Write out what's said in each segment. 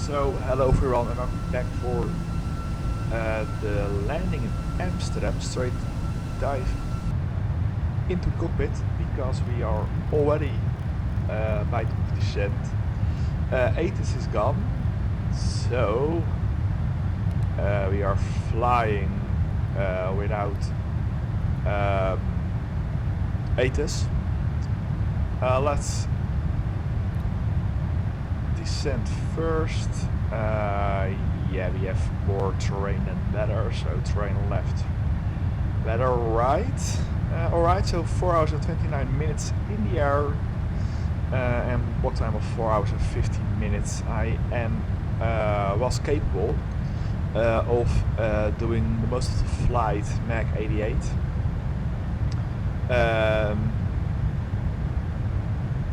So hello everyone and welcome back for the landing in Amsterdam. Straight dive into the cockpit because we are already by the descent. ATIS is gone, so we are flying without ATIS. Let's descend first. Yeah, we have more terrain than weather, so terrain left, weather right. Alright, so 4 hours and 29 minutes in the air, and block time of 4 hours and 15 minutes. I am was capable of doing the most of the flight Mach 88.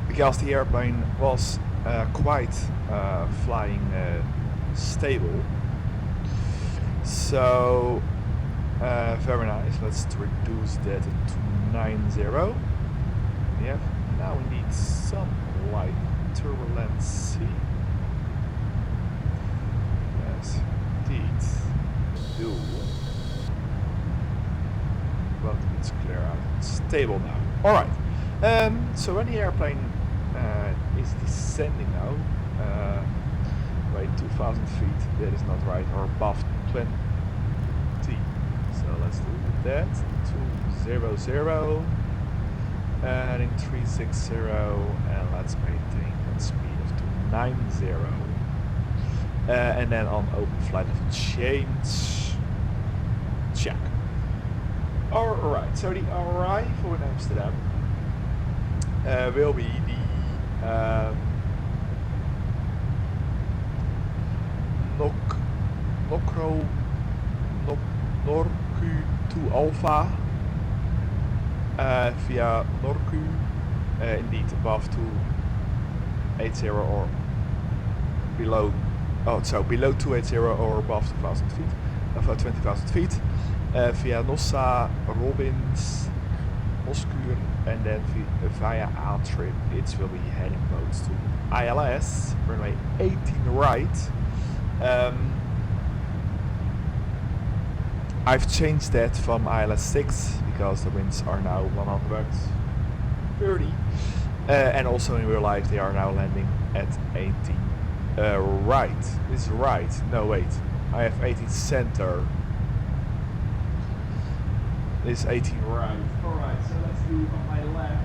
Because the airplane was quite flying stable, so very nice. Let's reduce that to 90. Yeah, now we need some light turbulence. Yes, indeed, do. But it's clear out. It's stable now. All right. So when the airplane is descending now, by 2,000 feet, that is not right, or above 20. So let's do that. 200, heading 360, and let's maintain that speed of 290. And then on open flight of change, check. Alright, so the arrival in Amsterdam will be the Norcu to Alpha via Norcu, indeed above 280 or below. Oh, so below 280 or above 2,000 feet, above 20,000 feet, via Nossa, Robbins, Oscuur, and then via Aaltrip it will be heading boats to ILS, runway 18 right. I've changed that from ILS 6 because the winds are now 130, and also in real life they are now landing at 18 right. This is right. No, wait. I have 18 center. This is 18 right. Alright, so let's do on my left.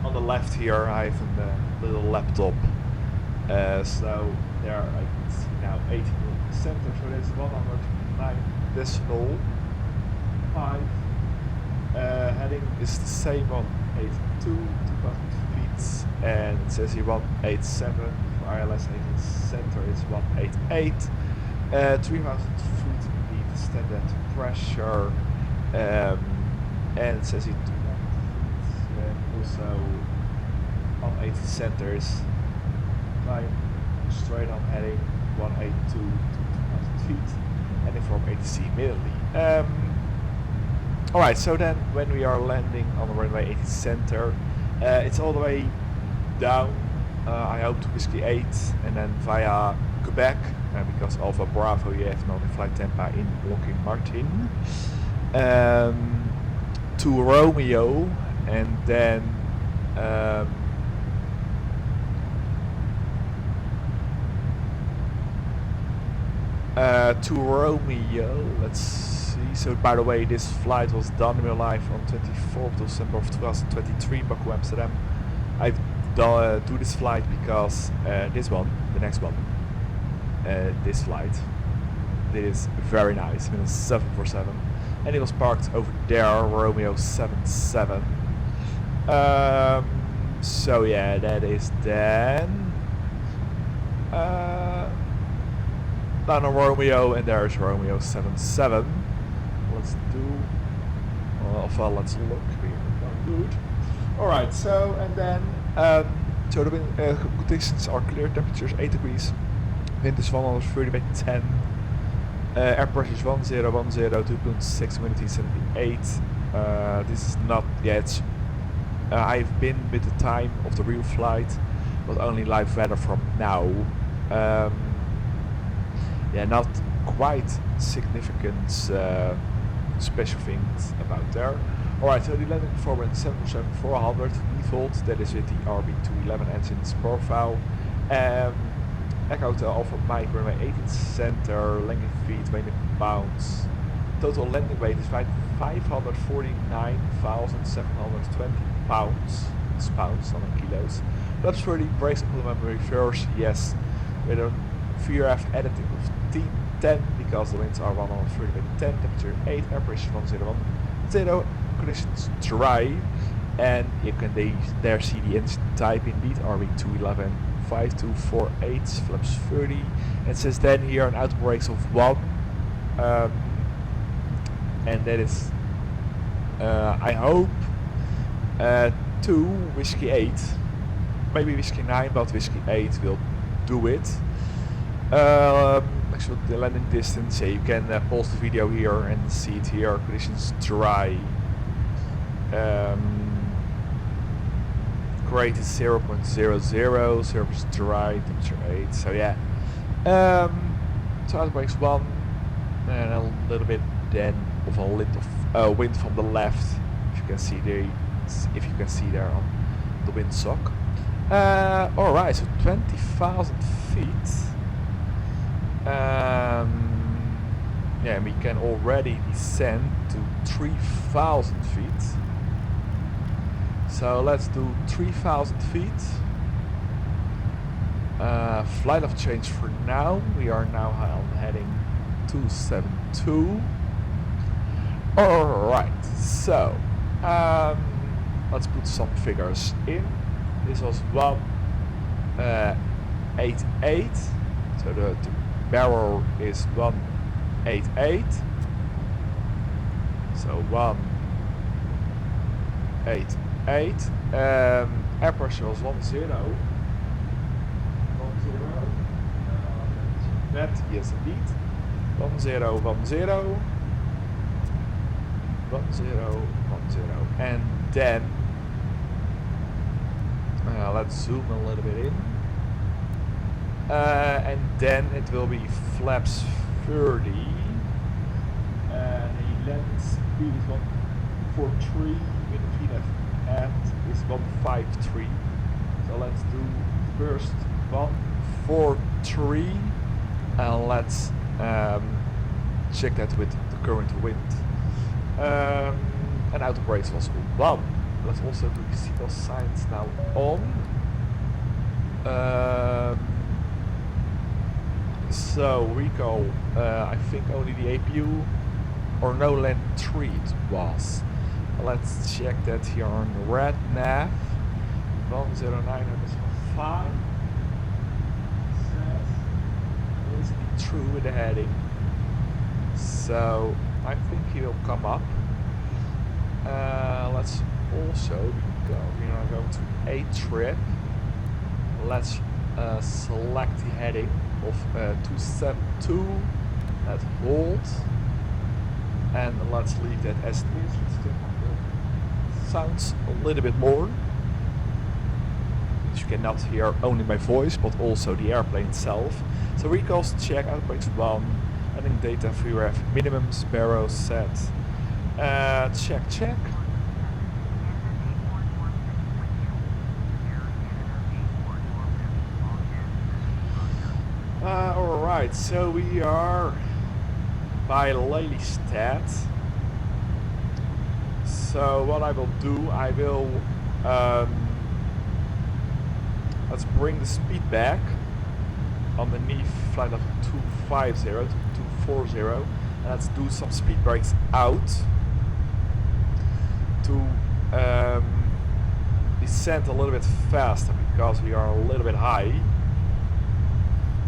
On the left here I have a little laptop. So there I can see now 18 center, so that's 109.5. Heading is the same on 82, 2,000 feet, and it says here 187. For ILS 18 center it's 188. 3,000 feet indeed standard pressure, and it says here 2,000 feet, and also on 80 center is straight on heading 182 to 2,000 feet, and then from ATC immediately. Alright, so then when we are landing on the runway 80 center, it's all the way down, I hope to Whiskey 8, and then via Quebec, because Alpha Bravo you have now the flight Tampa in Lockheed Martin, to Romeo, and then to Romeo, let's see. So by the way, this flight was done in real life on 24th December of 2023 Baku Amsterdam. I do this flight because this one, the next one, this flight, it is very nice, it was 747, and it was parked over there, Romeo 77. So yeah, that is then down on Romeo, and there is Romeo 77. Let's do, well, let's look here. Good. Alright, so, and then, so the wind conditions are clear, temperatures 8 degrees, wind is 130 by 10, air pressure is 1010, 2.6, humidity 78. This is not yet, I've been with the time of the real flight, but only live weather from now. Yeah, not quite significant special things about there. Alright, so the landing performance 747-400 default, that is with the RB211 engines profile. Echo Hotel Alpha Mike, runway 18 center, landing feet 20 pounds. Total landing weight is 549,720 pounds. It's pounds, not in kilos. Flaps 30, brakes implement reverse, yes. With a VRF editing of T10 because the winds are 130 by 10, temperature 8, air pressure 101, conditions dry, and you can there see the engine type indeed, RB211 5248, flaps 30, and it says then here an auto brakes of 1, and that is I hope 2 Whiskey 8, maybe Whiskey 9, but Whiskey 8 will do it. Actually the landing distance, yeah, you can pause the video here and see it here, conditions dry. Grade is 0.00, surface dry, temperature 8, so yeah. So out brakes 1, and a little bit then of a little wind from the left, if you can see there on the windsock. Alright, so 20,000 feet. Yeah, we can already descend to 3,000 feet. So let's do 3,000 feet. Flight of change for now. We are now on heading 272. Alright, so let's put some figures in. This was 188. So the barrel is 188. So 188. Air pressure was 10. That, yes indeed. 1010. 1010. And then let's zoom a little bit in. And then it will be flaps 30. The landing speed is 143 with the VFF is 153. So let's do first 143 and let's check that with the current wind. And auto brakes was 1. Let's also do the seatbelt signs now on. So recall, I think only the APU or no land 3 it was. Let's check that here on the red nav. 109.5 says it's true with the heading. So I think he will come up. Let's also go. We are going to a trip. Let's select the heading of 272. Let's hold. And let's leave that as it is. Let's check the sounds a little bit more. You cannot hear only my voice, but also the airplane itself. So recalls check, outbrakes 1, landing data VRF minimum, sparrow set. Check. Alright, so we are by Lelystad. So what I will do, I will let's bring the speed back underneath flight level 250 to 240 and let's do some speed brakes out to descend a little bit faster because we are a little bit high.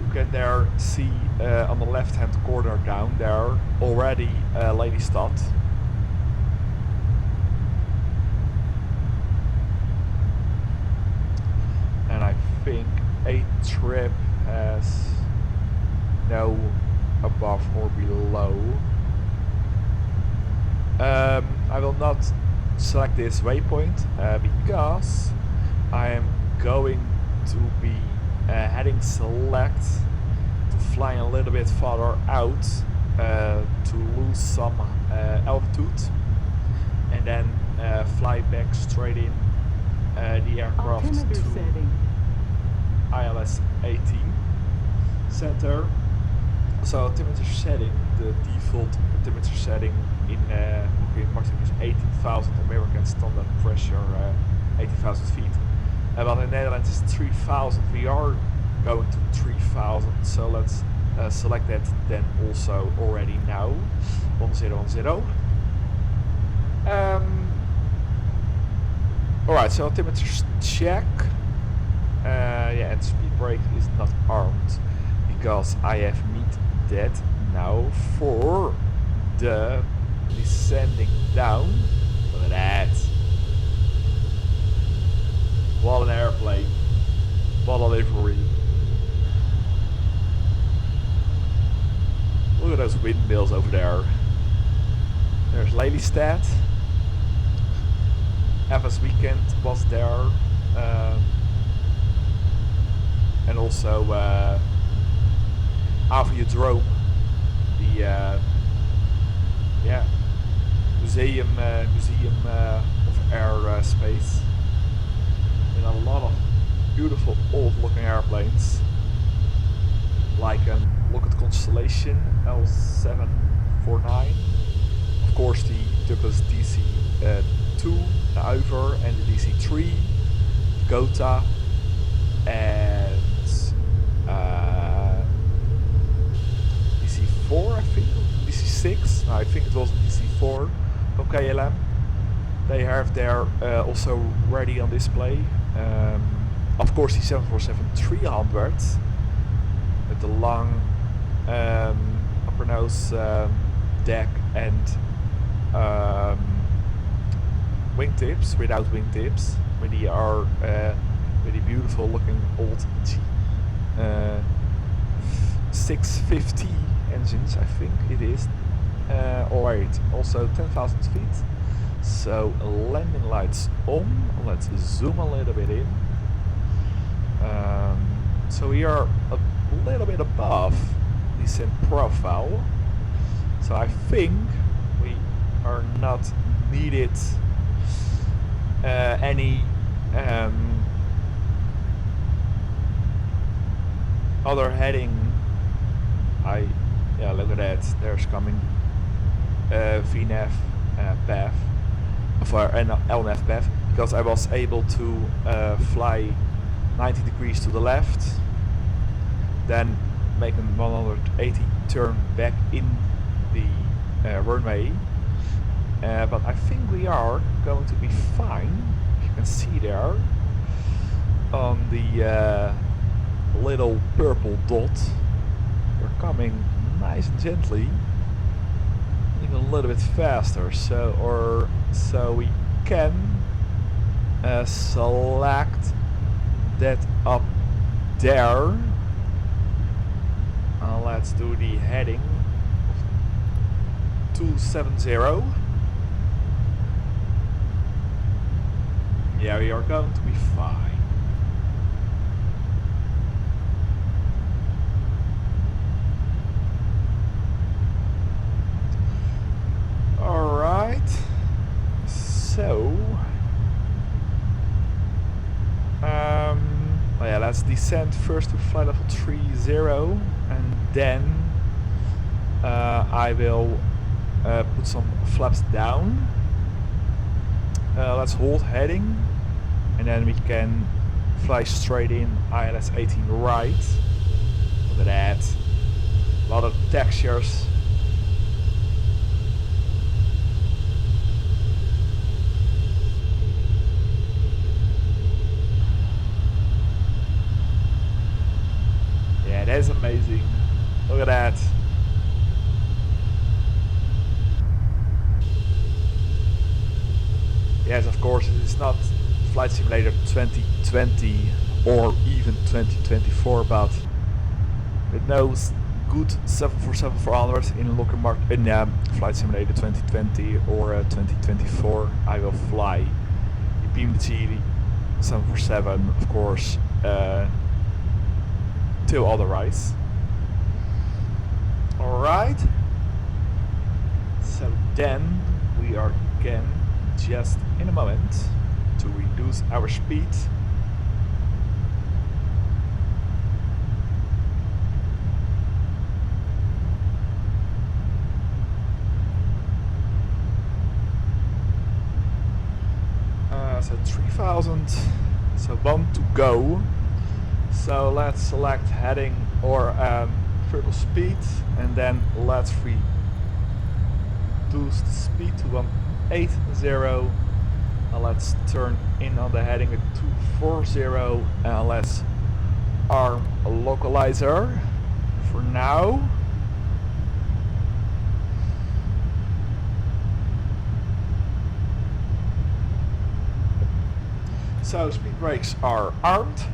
You can there see on the left hand corner down there already Lelystad. And I think a trip has no above or below. I will not select this waypoint because I am going to be heading select to fly a little bit farther out to lose some altitude, and then fly back straight in the aircraft Altimeter to setting. ILS 18 center. So altimeter setting, the default altimeter setting in Lockheed Martin is 18,000 American standard pressure, 80,000 feet. But in Netherlands it's 3,000. We are going to 3,000, so let's select that then also already now. 1010. Alright, so altimeter check. Yeah, and speed brake is not armed because I have meet that now for the descending down. Look at that. What an airplane. What a livery. Look at those windmills over there. There's Lelystad. FS Weekend was there. And also Aviodrome, the museum of airspace, with a lot of beautiful old-looking airplanes, like look at Constellation L749, of course the Douglas DC-2 Uiver and the DC-3, Gotha, and DC-4 I think, DC-6, no, I think it was DC-4 from KLM. They have their also ready on display. Of course the 747-300 with the long upper nose deck and wingtips, without wingtips, with the really beautiful looking old G650 engines, I think it is. Alright, also 10,000 feet. So landing lights on. Let's zoom a little bit in. So we are a little bit above descent profile. So I think we are not needed any other heading. Yeah, look at that. There's coming VNAV path for an LNAV path, because I was able to fly 90 degrees to the left, then make a 180 turn back in the runway. But I think we are going to be fine. You can see there on the little purple dot, we're coming nice and gently, even a little bit faster, so we can select that up there. Let's do the heading 270. Yeah, we are going to be fine. Alright, so yeah, let's descend first to flight level 30, and then I will put some flaps down. Let's hold heading, and then we can fly straight in ILS 18 right. Look at that, a lot of textures. Yeah, that is amazing. Look at that. Yes, of course, it is not Flight Simulator 2020 or even 2024, but with no good 747-4R7F in Lockheed Martin in Flight Simulator 2020 or 2024, I will fly the PMDG 747, of course, till otherwise. Alright, so then we are again just in a moment to reduce our speed. So 3000, so 1 to go. So let's select heading or triple speed, and then let's reduce the speed to 180, and let's turn in on the heading at 240, and let's arm a localizer for now. So speed brakes are armed.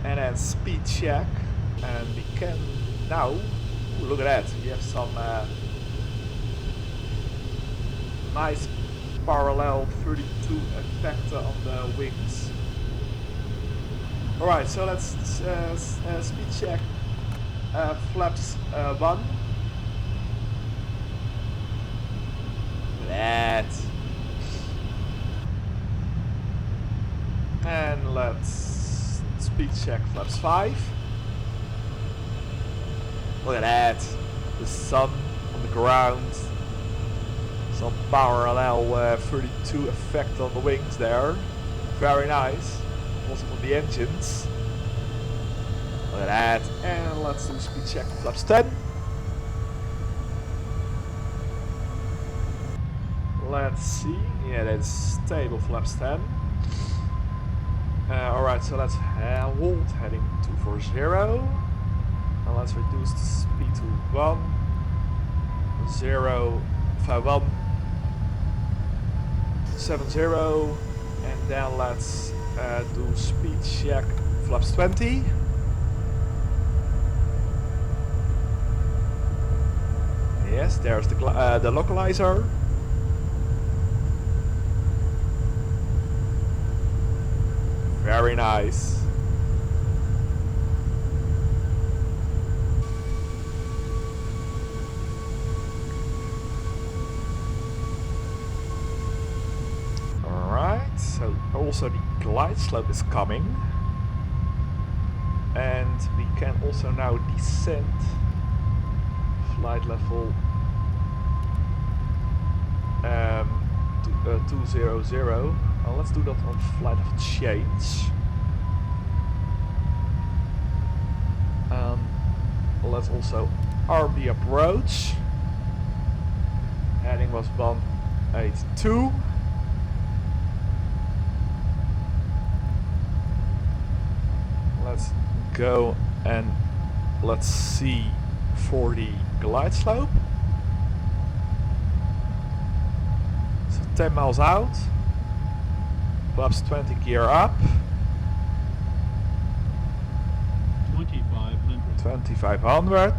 And then speed check, and we can now, ooh, look at that, we have some nice parallel 32 effect on the wings. Alright, so let's speed check flaps 1. That. And let's speed check flaps 5. Look at that. The sun on the ground. Some parallel 32 effect on the wings there. Very nice. Also on the engines. Look at that. And let's do speed check flaps 10. Let's see, yeah, that's stable flaps 10. Alright, so let's hold heading 240, and let's reduce the speed to 1,051,70, and then let's do speed check flaps 20. Yes, there's the localizer. Very nice. Alright, so also the glide slope is coming. And we can also now descend flight level to 200. Let's do that on flight of change. Let's also arm the approach. Heading was 182. Let's go and let's see for the glide slope. So 10 miles out. Flaps 20 gear up. 2500.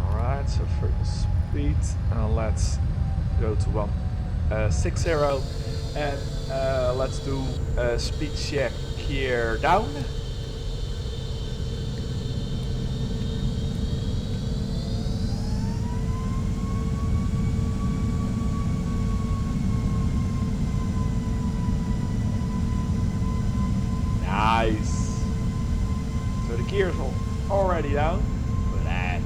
Alright, so triple speed, and let's go to 160, and let's do speed check gear down. Nice. So the gears are already down. Look at that.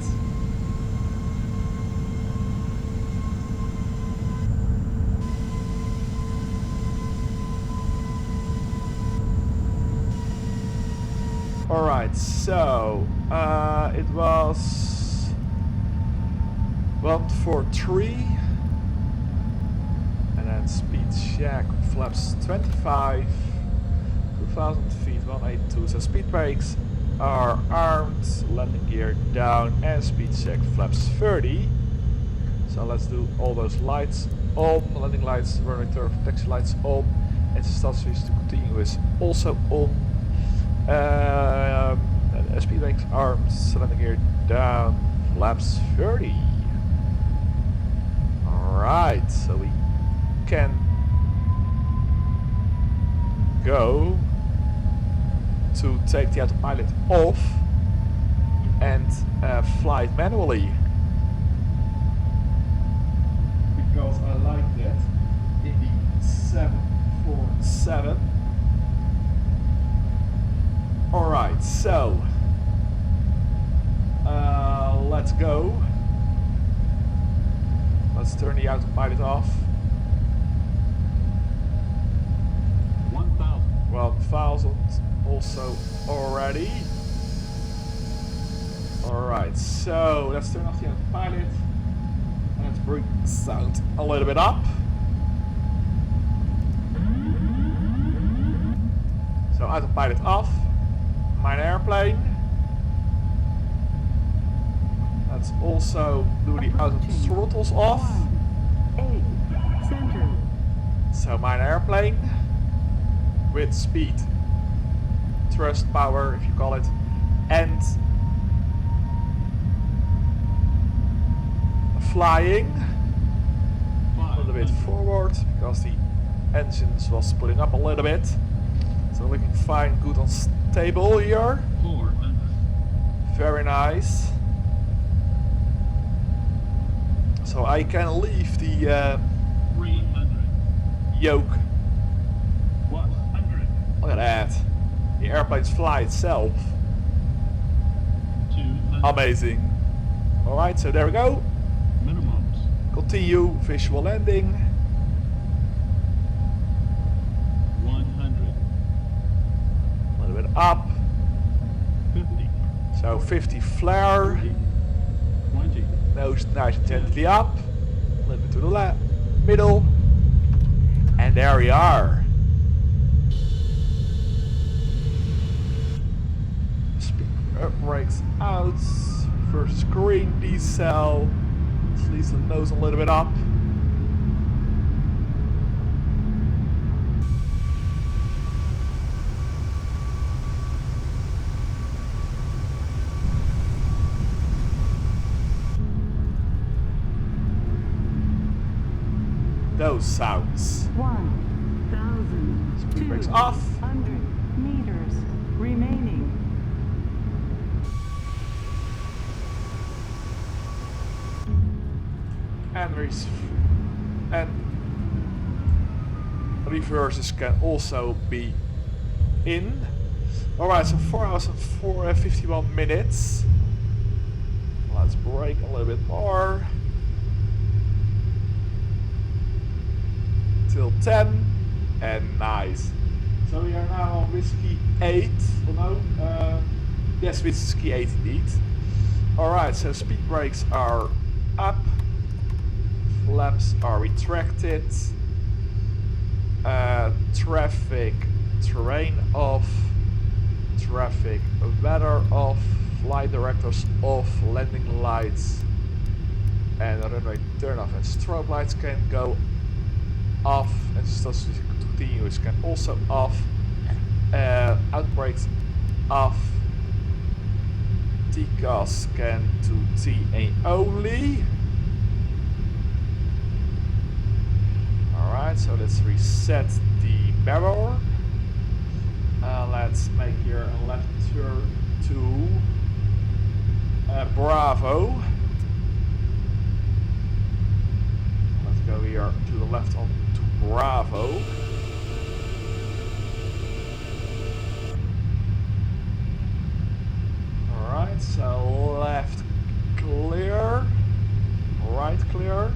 Alright, so it was 143, and then speed check flaps 25. 2000 feet, 182, so speed brakes are armed, landing gear down, and speed check flaps 30. So let's do all those lights on, landing lights, runway turn taxi lights on, Instances to continue is also on. Speed brakes, arms, landing gear down, flaps 30. Alright, so we can go to take the autopilot off and fly it manually. Because I like that in the 747. Alright, so let's go. Let's turn the autopilot off. 1000 also already. Alright, so let's turn off the autopilot and let's bring the sound a little bit up. So autopilot off, mine airplane. Let's also do the auto throttles off. So mine airplane with speed, thrust power if you call it, and flying a little bit forward because the engines was pulling up a little bit. So looking fine, good on stable here. Very nice. So I can leave the yoke. Look at that. The airplanes fly itself. Amazing. Alright, so there we go. Continue visual landing. 100. A little bit up. 50. So 50 flare. 20. Nose nice and gently up. A little bit to the left, middle. And there we are. Speed brakes out. First screen decel. Let's leave the nose a little bit up. Those sounds. 1,000. Speed brakes off. 200 meters remaining. And reverses can also be in. Alright, so 4 hours and 51 minutes. Let's brake a little bit more. Till 10. And nice. So we are now on whiskey 8. Oh no, yes, whiskey 8 indeed. Alright, so speed brakes are up. Flaps are retracted. Traffic terrain off. Traffic weather off. Flight directors off. Landing lights and runway turn off. And strobe lights can go off. And status continuous can also off. Outbrakes off. TCAS can to TA only. Alright, so let's reset the barrel. Let's make here a left turn to Bravo. Let's go here to the left on to Bravo. Alright, so left clear, right clear.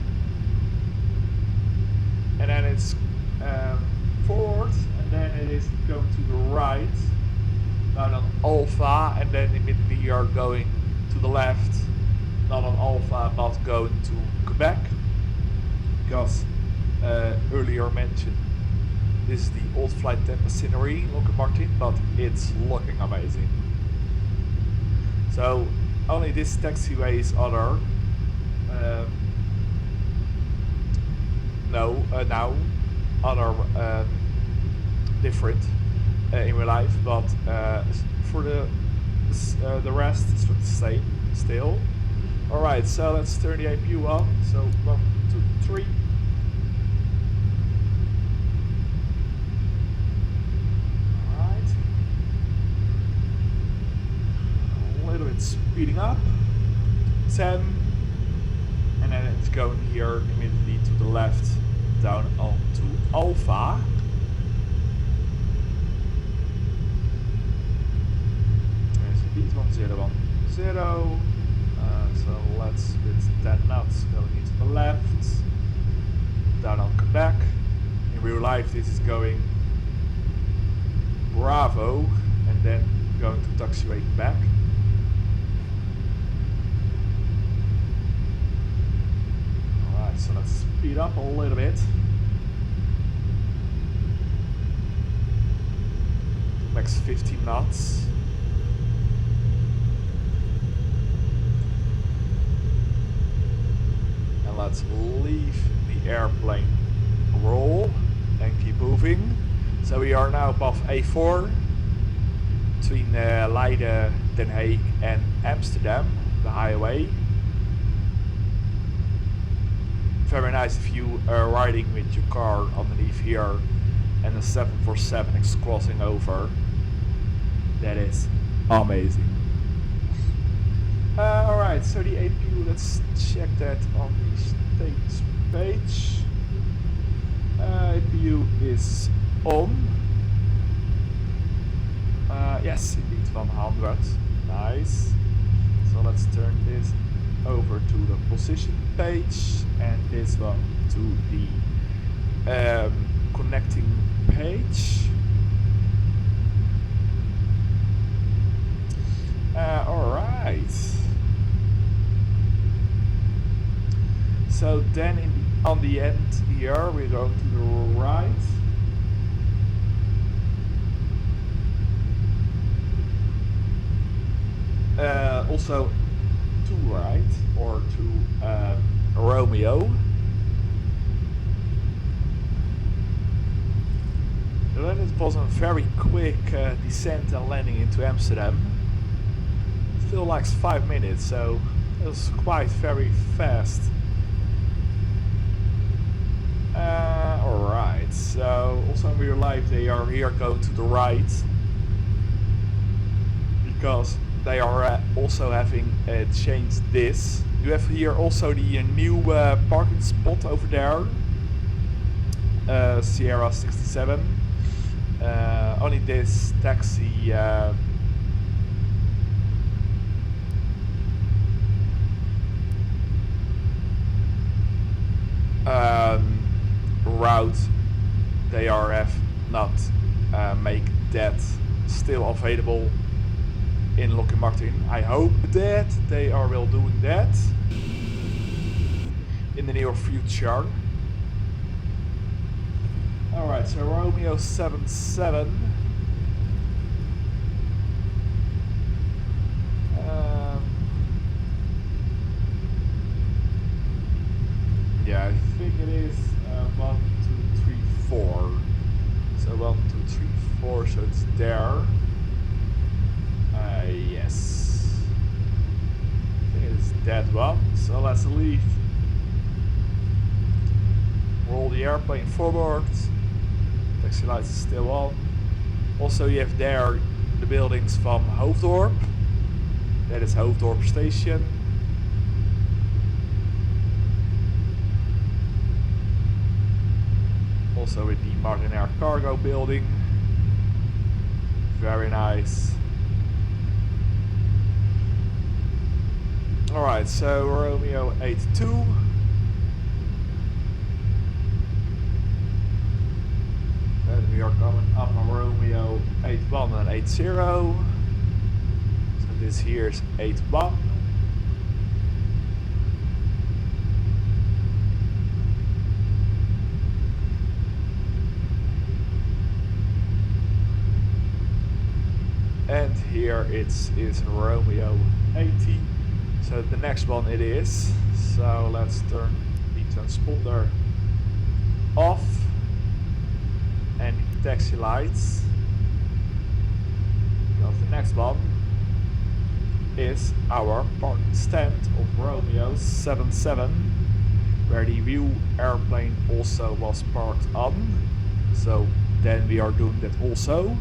And then it's forward, and then it is going to the right, not on Alpha, and then immediately you are going to the left, not on Alpha, not going to Quebec, because earlier mentioned this is the old flight Tampa scenery, Lockheed Martin, but it's looking amazing. So only this taxiway is other. Now other different in real life, but for the rest it's the same still. Alright, so let's turn the APU on. So 1, 2, 3. Alright. A little bit speeding up. 10. And then it's going here immediately to the left down onto alpha. There's the P3D. So let's with 10 knots going into the left, down on Quebec. In real life this is going Bravo and then going to taxiway back. Alright, so let's speed up a little bit. Max 15 knots. Let's leave the airplane roll and keep moving. So we are now above A4 between Leiden, Den Haag and Amsterdam, the highway. Very nice if you are riding with your car underneath here and the 747 is crossing over. That is amazing. Alright, so the APU, let's check that on the status page. APU is on. Yes, indeed 100. Nice. So let's turn this over to the position page and this one to the connecting page. Alright. So then on the end here we go to the right. Also to right or to Romeo. So then it was a very quick descent and landing into Amsterdam. Still likes 5 minutes, so it was quite very fast. Alright, so also in real life they are here going to the right because they are also having changed this. You have here also the new parking spot over there, Sierra 67. Only this taxi route they are have not make that still available in Lockheed Martin. I hope that they are well doing that in the near future. Alright, so Romeo 77. Yeah, I think it is 1, 2, 3, 4. So 1, 2, 3, 4, so it's there. Yes. I think it is that one. So let's leave. Roll the airplane forward. Taxi lights is still on. Also you have there the buildings from Hoofddorp. That is Hoofddorp Station. Also with the Martinair Cargo building. Very nice. Alright, so Romeo 82. And we are coming up on Romeo 81 and 80. So this here is 81. And here it is Romeo 80. So the next one it is. So let's turn the transponder off and taxi lights. Because the next one is our parking stand of Romeo 77, where the view airplane also was parked on. So then we are doing that also.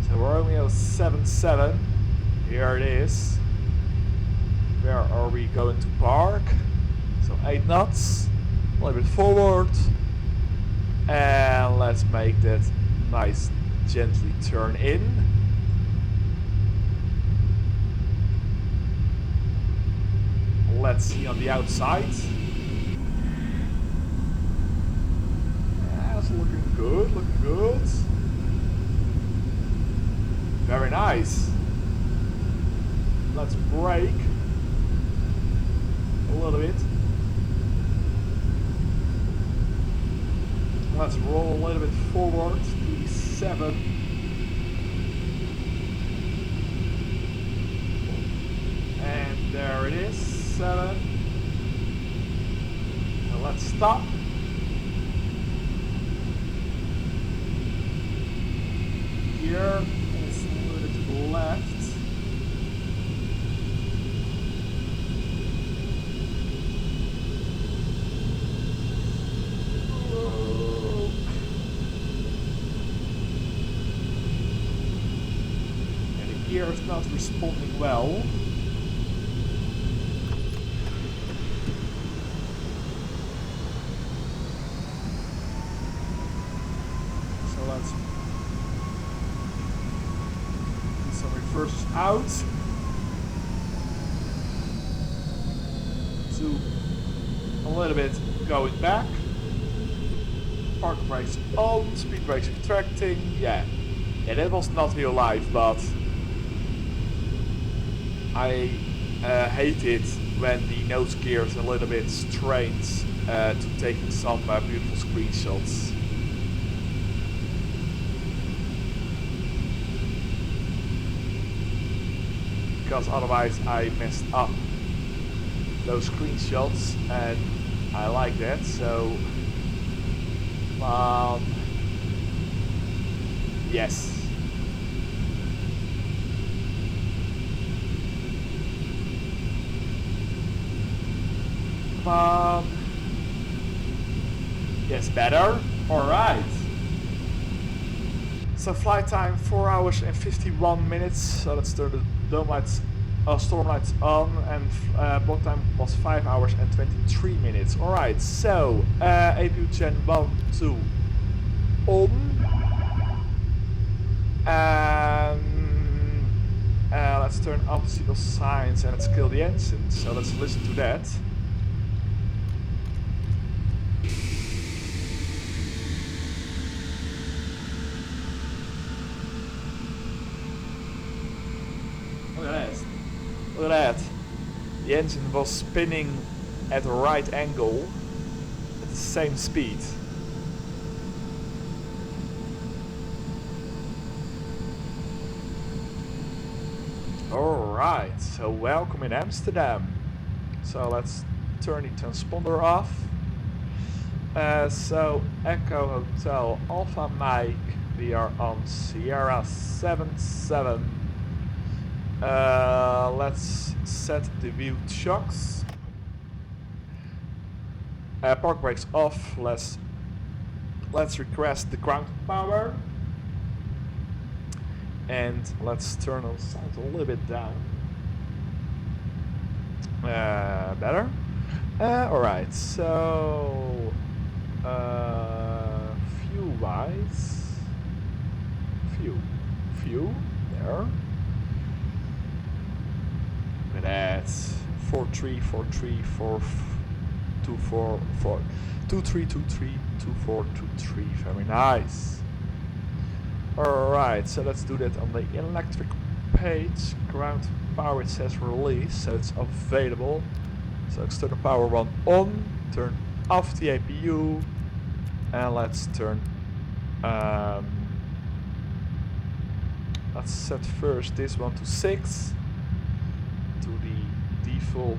So Romeo 77, here it is. Where are we going to park? So 8 knots, a little bit forward, and let's make that nice gently turn in. Let's see on the outside. Yeah, it's looking good, looking good. Very nice. Let's brake a little bit. Let's roll a little bit forward to the 7. And there it is, 7. Now let's stop. Here is a little bit to the left. Gear is not responding well. So let's do some reverses out. To a little bit going back. Park brakes on, speed brakes retracting. Yeah, that was not real life, but I hate it when the nose gear is a little bit strained to taking some beautiful screenshots. Because otherwise I messed up those screenshots and I like that, so yes. Yes, better. Alright. So flight time 4 hours and 51 minutes. So let's turn the dome lights, storm lights on, and block time was 5 hours and 23 minutes. Alright, so APU Gen 1, 2 on. Let's turn off the signal signs and let's kill the engine. So let's listen to that. Look at that. The engine was spinning at a right angle at the same speed. Alright, so welcome in Amsterdam. So let's turn the transponder off. So Echo Hotel Alpha Mike, we are on Sierra 77. Let's set the view shocks. Park brakes off. Let's request the ground power. And let's turn on sound a little bit down. Better? Alright, so fuel wise. Fuel, there. Look at that. 4343 424 2323 2423. Very nice. Alright, so let's do that on the electric page. Ground power, it says release, so it's available. So external power 1 on, turn off the APU, and let's turn let's set first this one to 6 to the default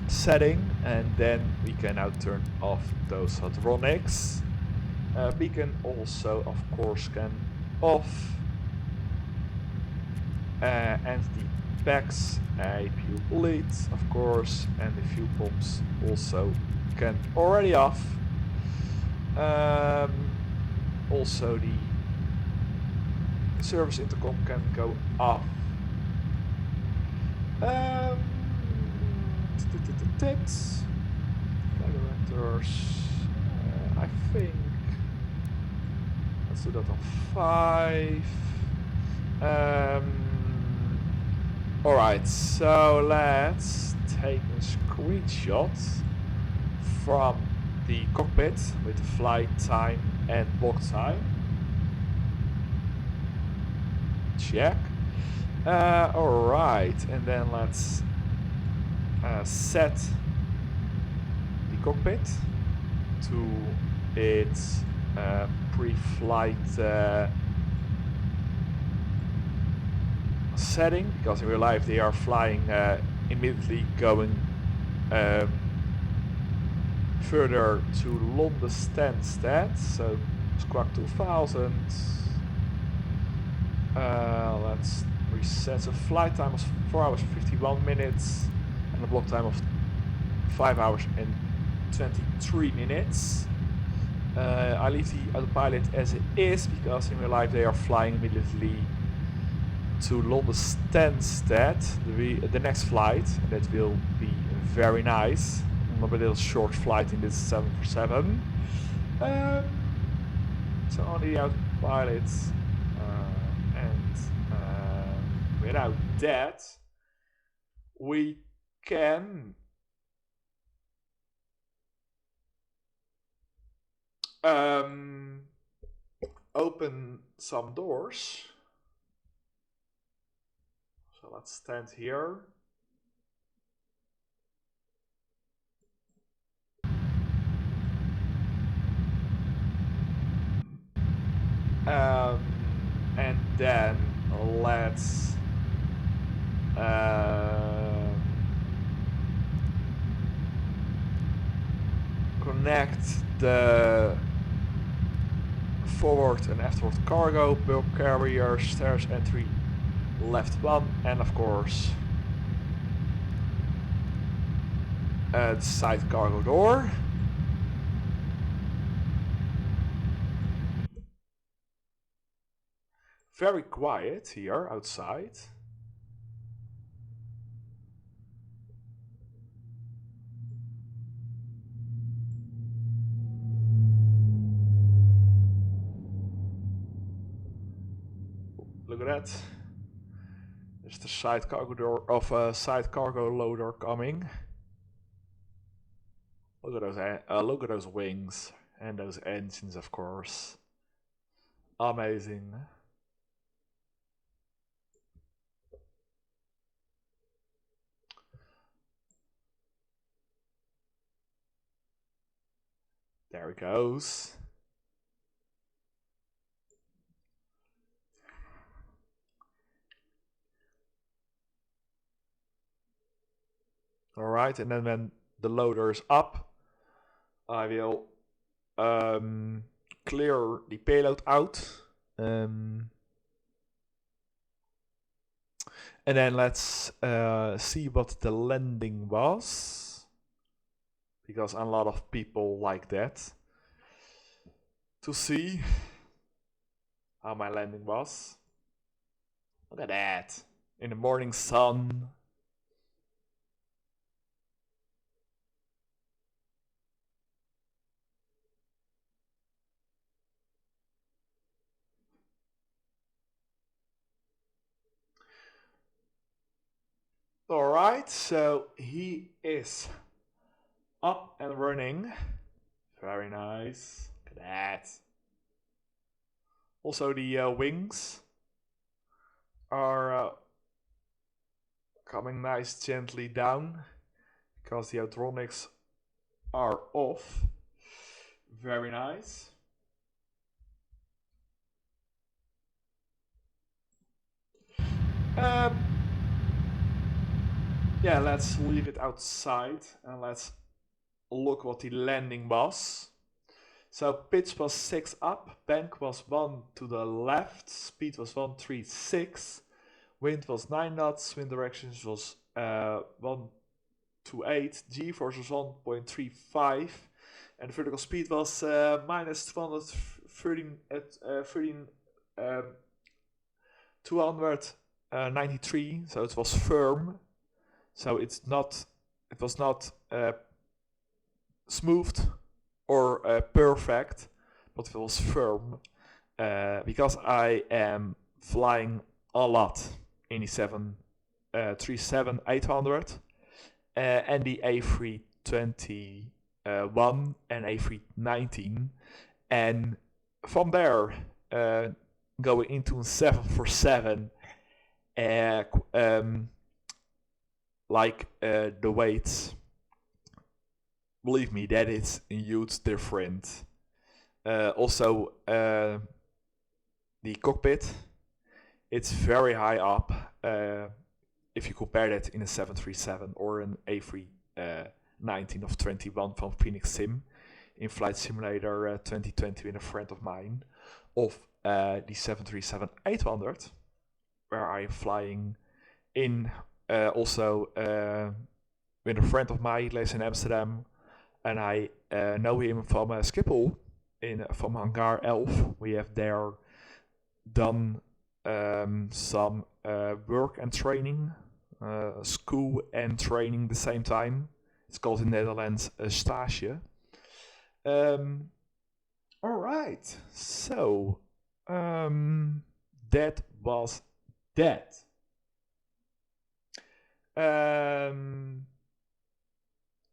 setting, and then we can now turn off those hydronics. Beacon also, of course, can off, and the packs, fuel leads, of course, and the fuel pumps also can already off. Also, the service intercom can go off. Tits, directors, I think. Let's do that on 5. Alright, so let's take a screenshot from the cockpit with the flight time and block time. Check. Alright, and then let's set the cockpit to its pre-flight setting, because in real life they are flying immediately going further to London Stansted, so Squawk 2000. Let's reset. So flight time was 4 hours 51 minutes and a block time of 5 hours and 23 minutes. I leave the autopilot as it is, because in real life they are flying immediately to London Stansted, the next flight, and that will be very nice. A little short flight in this 747. So only the autopilot, and without that we can open some doors. So let's stand here. And then let's connect the forward and afterward cargo, bulk carrier, stairs entry left 1, and of course the side cargo door. Very quiet here outside. Look at that. There's the side cargo door of a side cargo loader coming. Look at those wings and those engines, of course. Amazing. There he goes. Alright, and then when the loader is up, I will clear the payload out. And then let's see what the landing was, because a lot of people like that, to see how my landing was. Look at that, in the morning sun. Alright, so he is up and running. Very nice. Look at that. Also, the wings are coming nice gently down, because the hydronics are off. Very nice. yeah, let's leave it outside and let's look what the landing was. So pitch was 6 up, bank was 1 to the left, speed was 136, wind was 9 knots, wind directions was 128, G-force was 1.35, and the vertical speed was minus 293, so it was firm. So it was not smooth or perfect, but it was firm because I am flying a lot in the 737-800 and the A321 and A319, and from there going into a 747, the weights, believe me, that is a huge different. Also, the cockpit, it's very high up if you compare that in a 737 or an A319 of 21 from Fenix Sim in Flight Simulator 2020 with a friend of mine, of the 737-800, where I'm flying in also with a friend of mine, he lives in Amsterdam, and I know him from Schiphol, from Hangar 11. We have there done some work and training, school and training the same time. It's called in Netherlands a stage. Alright, so that was that.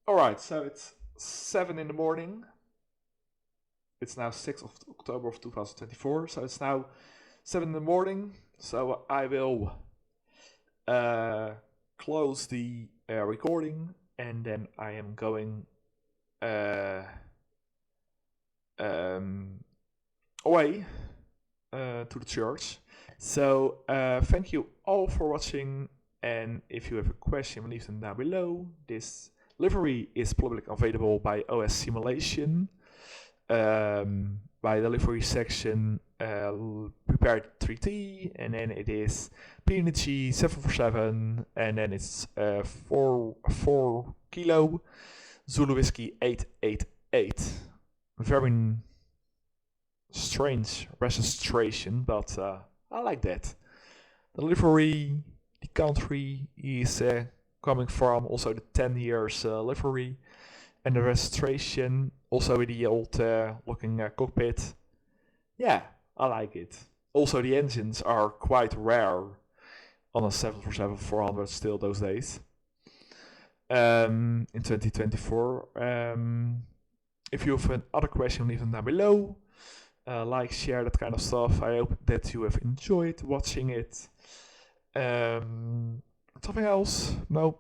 Alright, so it's 7 in the morning. It's now 6th of October of 2024, so it's now 7 in the morning. So I will close the recording, and then I am going away to the church. So thank you all for watching, and if you have a question, leave them down below. This livery is publicly available by OS Simulation, by the livery section prepared 3D, and then it is PMDG737, and then it's 4 kilo Zulu Whiskey 888. Very strange registration, but I like that. The livery, the country is coming from, also the 10 years livery, and the registration also with the old looking cockpit. Yeah, I like it. Also the engines are quite rare on a 747-400 still those days. In 2024. If you have another question, leave them down below. Like, share, that kind of stuff. I hope that you have enjoyed watching it. Something else? No.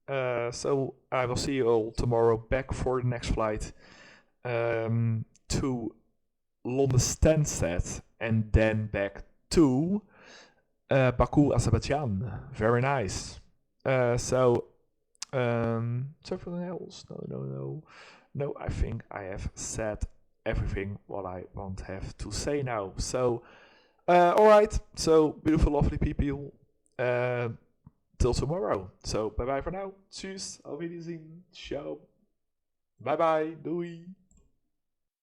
So I will see you all tomorrow back for the next flight to London Stansted, and then back to Baku, Azerbaijan. Very nice. Something else? No, I think I have said everything what I want to have to say now. So, alright, so beautiful, lovely people, till tomorrow. So, bye bye for now. Tschüss, auf Wiedersehen, ciao, bye bye, doei.